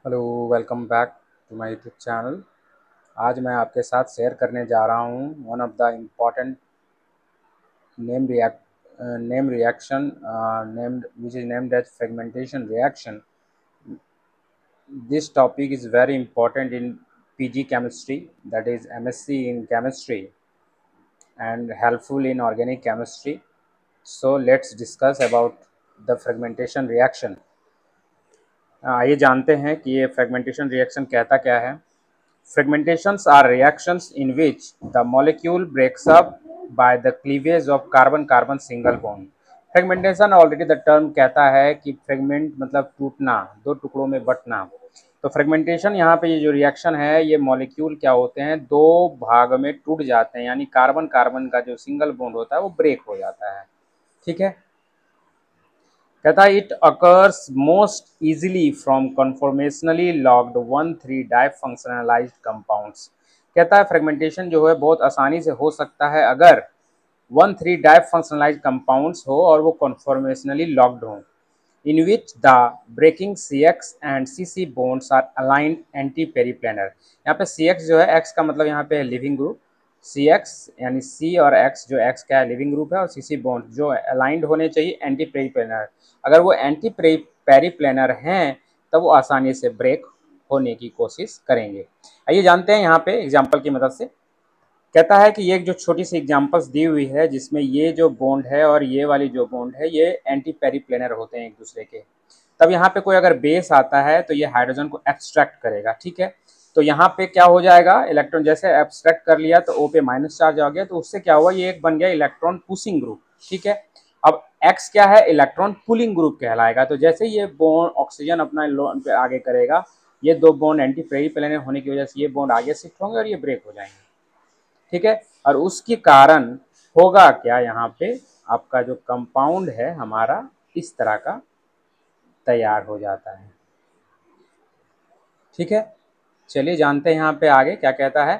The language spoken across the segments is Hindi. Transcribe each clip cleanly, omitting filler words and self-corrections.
Hello, welcome back to my YouTube channel. आज मैं आपके साथ शेयर करने जा रहा हूँ one of the important name react name reaction named which is named as fragmentation reaction. This topic is very important in PG chemistry, that is MSc in chemistry, and helpful in organic chemistry. So let's discuss about the fragmentation reaction. आइए जानते हैं कि ये फ्रेगमेंटेशन रिएक्शन कहता क्या है। Fragmentations are reactions in which the molecule breaks up by the cleavage of carbon-carbon single bond. Fragmentation already the term कहता है कि फ्रेगमेंट मतलब टूटना, दो टुकड़ों में बंटना। तो फ्रेगमेंटेशन यहाँ पे ये जो रिएक्शन है, ये मॉलिक्यूल क्या होते हैं, दो भाग में टूट जाते हैं, यानी कार्बन कार्बन का जो सिंगल बॉन्ड होता है वो ब्रेक हो जाता है। ठीक है, कहता है it occurs most easily from conformationally locked 1,3 difunctionalised compounds. कहता है फ्रेगमेंटेशन जो है बहुत आसानी से हो सकता है अगर 1,3 डाइफंक्शनलाइज्ड कंपाउंड्स हो और वो कन्फॉर्मेशनली लॉक्ड हो, in which the breaking CX and CC bonds are aligned antiperiplanar. यहाँ पे CX जो है, X का मतलब यहाँ पे है लिविंग ग्रुप, CX यानी C और X, जो X का लिविंग ग्रुप है, और CC बॉन्ड जो अलाइंड होने चाहिए एंटी पेरीप्लेनर। अगर वो एंटी पेरीप्लेनर हैं तब वो आसानी से ब्रेक होने की कोशिश करेंगे। आइए जानते हैं यहाँ पे एग्जाम्पल की मदद से। कहता है कि ये एक जो छोटी सी एग्जांपल्स दी हुई है जिसमें ये जो बॉन्ड है और ये वाली जो बॉन्ड है ये एंटी पेरीप्लेनर होते हैं एक दूसरे के। तब यहाँ पे कोई अगर बेस आता है तो ये हाइड्रोजन को एक्सट्रैक्ट करेगा। ठीक है, तो यहाँ पे क्या हो जाएगा, इलेक्ट्रॉन जैसे एक्सट्रैक्ट कर लिया तो O पे माइनस चार्ज आ गया, तो उससे क्या हुआ, ये एक बन गया इलेक्ट्रॉन पुशिंग ग्रुप। ठीक है, अब X क्या है, इलेक्ट्रॉन पुलिंग ग्रुप कहलाएगा। तो जैसे ये बॉन्ड ऑक्सीजन अपना लोन पे आगे करेगा, ये दो बॉन्ड एंटी पेरीप्लेनर होने की वजह से ये बॉन्ड आगे शिफ्ट होंगे और ये ब्रेक हो जाएंगे। ठीक है, और उसके कारण होगा क्या, यहाँ पे आपका जो कंपाउंड है हमारा इस तरह का तैयार हो जाता है। ठीक है, चलिए जानते हैं यहाँ पे आगे क्या कहता है।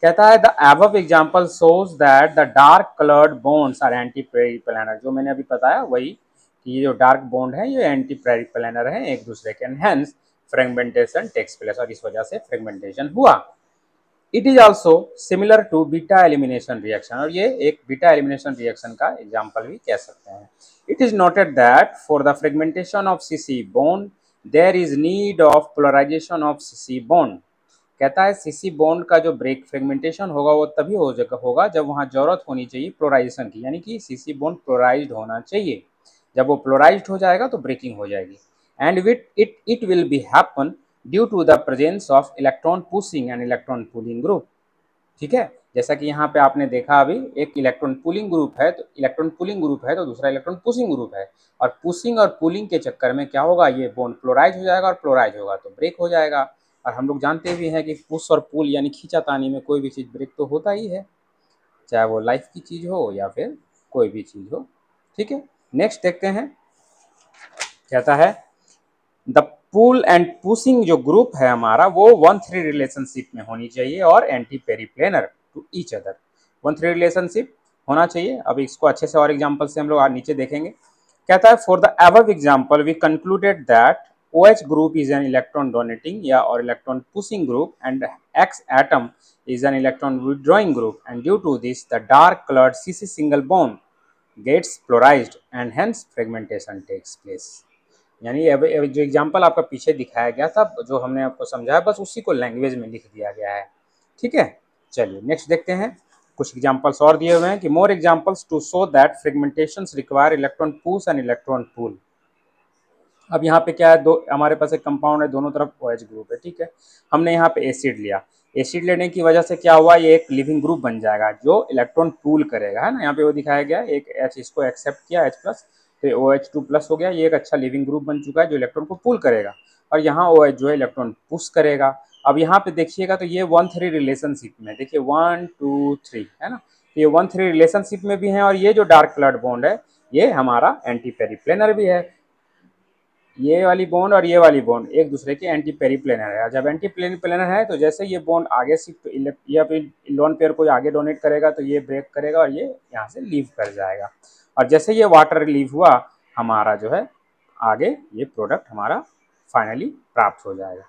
कहता है the above example shows that the dark coloured bonds are anti periplanar. जो मैंने अभी बताया वही कि ये जो डार्क बॉन्ड है ये एंटी पेरीप्लेनर है एक दूसरे के, हेंस फ्रेगमेंटेशन टेक्स प्लेस, और इस वजह से फ्रेगमेंटेशन हुआ। It is also similar to beta elimination reaction, और ये एक बीटा एलिमिनेशन रिएक्शन का एग्जाम्पल भी कह सकते हैं। It is noted that for the fragmentation of CC bond there is need of polarisation of CC bond. कहता है CC बॉन्ड का जो ब्रेक फ्रेगमेंटेशन होगा वो तभी होगा जब वहाँ जरूरत होनी चाहिए पोलराइजेशन की, यानी कि CC बॉन्ड पोलराइज्ड होना चाहिए। जब वो पोलराइज्ड हो जाएगा तो ब्रेकिंग हो जाएगी, and with it will be happen due to the presence of electron pushing and electron pulling group. ठीक है, जैसा कि यहाँ पे आपने देखा अभी, एक इलेक्ट्रॉन पुलिंग ग्रुप है तो इलेक्ट्रॉन पुलिंग ग्रुप है तो दूसरा इलेक्ट्रॉन पुशिंग ग्रुप है, और पुशिंग और पुलिंग के चक्कर में क्या होगा, ये बॉन्ड क्लोराइज हो जाएगा, और क्लोराइज होगा तो ब्रेक हो जाएगा। और हम लोग जानते भी हैं कि पुश और पुल यानी खींचातानी में कोई भी चीज़ ब्रेक तो होता ही है, चाहे वो लाइफ की चीज़ हो या फिर कोई भी चीज़ हो। ठीक है, नेक्स्ट देखते हैं। कहता है द पुल एंड पुशिंग जो ग्रुप है हमारा वो 1,3 रिलेशनशिप में होनी चाहिए और anti periplanar to each other. 1,3 relationship होना चाहिए। अब इसको अच्छे से और एग्जांपल से हम लोग नीचे देखेंगे। कहता है for the above example we concluded that OH group is an electron donating या और electron pushing group and X atom is an electron withdrawing group, and due to this the dark colored CC single bond gets polarized and hence fragmentation takes place। यानी अब जो एग्जाम्पल आपका पीछे दिखाया गया था, जो हमने आपको समझाया, बस उसी को लैंग्वेज में लिख दिया गया है। ठीक है, चलिए नेक्स्ट देखते हैं। कुछ एग्जाम्पल्स और दिए हुए हैं कि more examples to show that fragmentations require electron push and electron pull. अब यहाँ पे क्या है, दो हमारे पास एक कंपाउंड है, दोनों तरफ OH ग्रुप है। ठीक है, हमने यहाँ पे एसिड लिया, एसिड लेने की वजह से क्या हुआ, ये एक लिविंग ग्रुप बन जाएगा जो इलेक्ट्रॉन पूल करेगा, है ना। यहाँ पे वो दिखाया गया, एक H इसको एक्सेप्ट किया H+, तो OH2+ हो गया, ये एक अच्छा लिविंग ग्रुप बन चुका है जो इलेक्ट्रॉन को पुल करेगा, और यहाँ OH जो है इलेक्ट्रॉन पुश करेगा। अब यहाँ पे देखिएगा तो ये 1,3 रिलेशनशिप में, देखिए 1 2 3 है ना, तो ये 1,3 रिलेशनशिप में भी है, और ये जो डार्क कलर्ड बॉन्ड है ये हमारा एंटी पेरीप्लेनर भी है। ये वाली बॉन्ड और ये वाली बॉन्ड एक दूसरे के एंटी पेरीप्लेनर है। जब एंटी पेरीप्लेनर है तो जैसे ये बॉन्ड आगे शिफ्ट, ये अपनी लोन पेयर को आगे डोनेट करेगा तो ये ब्रेक करेगा और ये यहाँ से लीव कर जाएगा, और जैसे ये वाटर लीव हुआ हमारा जो है आगे ये प्रोडक्ट हमारा फाइनली प्राप्त हो जाएगा।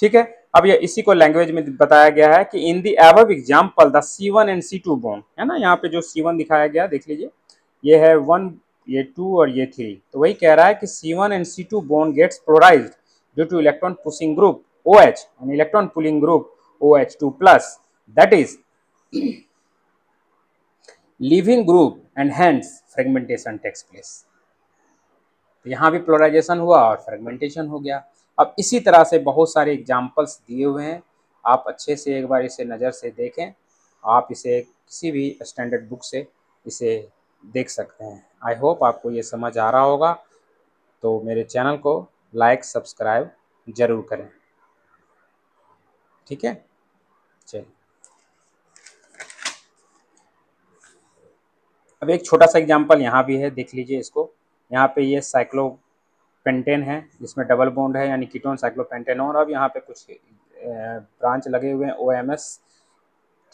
ठीक है, अब ये इसी को लैंग्वेज में बताया गया है कि in the above example the C1 and C2 bond, है ना, यहाँ पे जो C1 दिखाया गया देख लीजिए, ये है 1, ये 2 और ये 3, तो वही कह रहा है कि C1 and C2 bond gets polarised due to electron pushing group OH and electron pulling group OH2 plus, that is leaving group and hence fragmentation takes place। तो यहाँ भी पोलराइजेशन हुआ और फ्रेगमेंटेशन हो गया। अब इसी तरह से बहुत सारे एग्जाम्पल्स दिए हुए हैं, आप अच्छे से एक बार इसे नज़र से देखें, आप इसे किसी भी स्टैंडर्ड बुक से इसे देख सकते हैं। आई होप आपको ये समझ आ रहा होगा, तो मेरे चैनल को लाइक सब्सक्राइब ज़रूर करें। ठीक है, चलिए अब एक छोटा सा एग्जांपल यहाँ भी है, देख लीजिए इसको। यहाँ पे ये साइक्लोपेंटेन है, जिसमें डबल बॉन्ड है, यानी कीटोन साइक्लोपेंटेन, और अब यहाँ पे कुछ ब्रांच लगे हुए हैं OMS।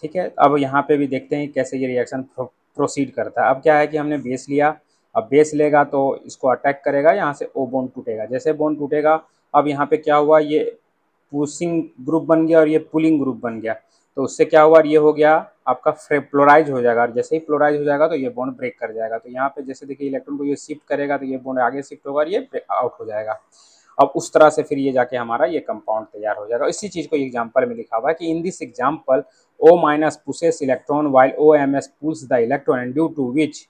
ठीक है, अब यहाँ पे भी देखते हैं कैसे ये रिएक्शन प्रोसीड करता है। अब क्या है कि हमने बेस लिया, अब बेस लेगा तो इसको अटैक करेगा, यहाँ से O बॉन्ड टूटेगा, जैसे बॉन्ड टूटेगा अब यहाँ पे क्या हुआ, ये पुशिंग ग्रुप बन गया और ये पुलिंग ग्रुप बन गया, तो उससे क्या हुआ, ये हो गया आपका फ्लोराइज हो जाएगा, और जैसे ही फ्लोराइज हो जाएगा तो ये बॉन्ड ब्रेक कर जाएगा। तो यहाँ पे जैसे देखिए इलेक्ट्रॉन को ये शिफ्ट करेगा तो ये बॉन्ड आगे शिफ्ट होगा और ये आउट हो जाएगा। अब उस तरह से फिर ये जाके हमारा ये कंपाउंड तैयार हो जाएगा। इसी चीज़ को एग्जाम्पल में लिखा हुआ है कि in this example O- pushes electron while OMS pulls the electron and due to which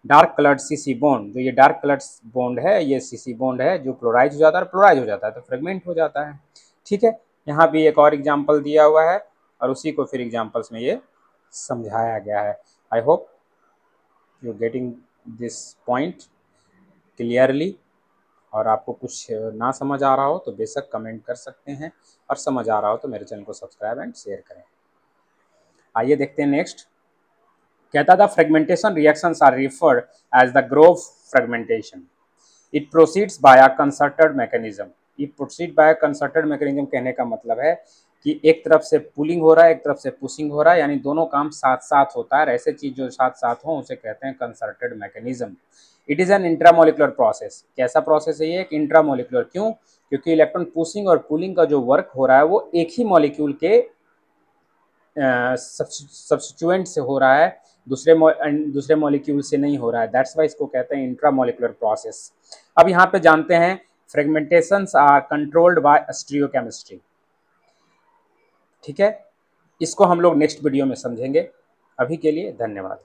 dark coloured CC bond, जो ये डार्क कलर्ड बॉन्ड है ये CC बॉन्ड है जो क्लोराइज हो जाता है, और क्लोराइज हो जाता है तो फ्रेगमेंट हो जाता है। ठीक है, यहाँ भी एक और एग्जाम्पल दिया हुआ है और उसी को फिर एग्जाम्पल्स में ये समझाया गया है। I hope you getting this point clearly, और आपको कुछ ना समझ आ रहा हो तो बेशक कमेंट कर सकते हैं, और समझ आ रहा हो तो मेरे चैनल को सब्सक्राइब एंड शेयर करें। आइए देखते हैं नेक्स्ट। कहता था fragmentation reactions are referred as the Grob fragmentation, it proceeds by a concerted mechanism. It proceed by concerted mechanism कहने का मतलब है कि एक तरफ से पुलिंग हो रहा है, एक तरफ से पुशिंग हो रहा है, यानी दोनों काम साथ साथ होता है। ऐसे चीज जो साथ साथ हो उसे कहते हैं concerted mechanism. It is an intramolecular process. कैसा प्रोसेस है ये, एक इंट्रामोलिकुलर। क्यों? क्योंकि इलेक्ट्रॉन पुशिंग और पुलिंग का जो वर्क हो रहा है वो एक ही मॉलिक्यूल के सब्स्टिट्यूएंट से हो रहा है, दूसरे मॉलिक्यूल से नहीं हो रहा है। दैट्स वाई इसको कहते हैं इंट्रामोलिकुलर प्रोसेस। अब यहाँ पे जानते हैं फ्रेगमेंटेशंस आर कंट्रोल्ड बाय स्टीरियोकेमिस्ट्री। ठीक है, इसको हम लोग नेक्स्ट वीडियो में समझेंगे। अभी के लिए धन्यवाद।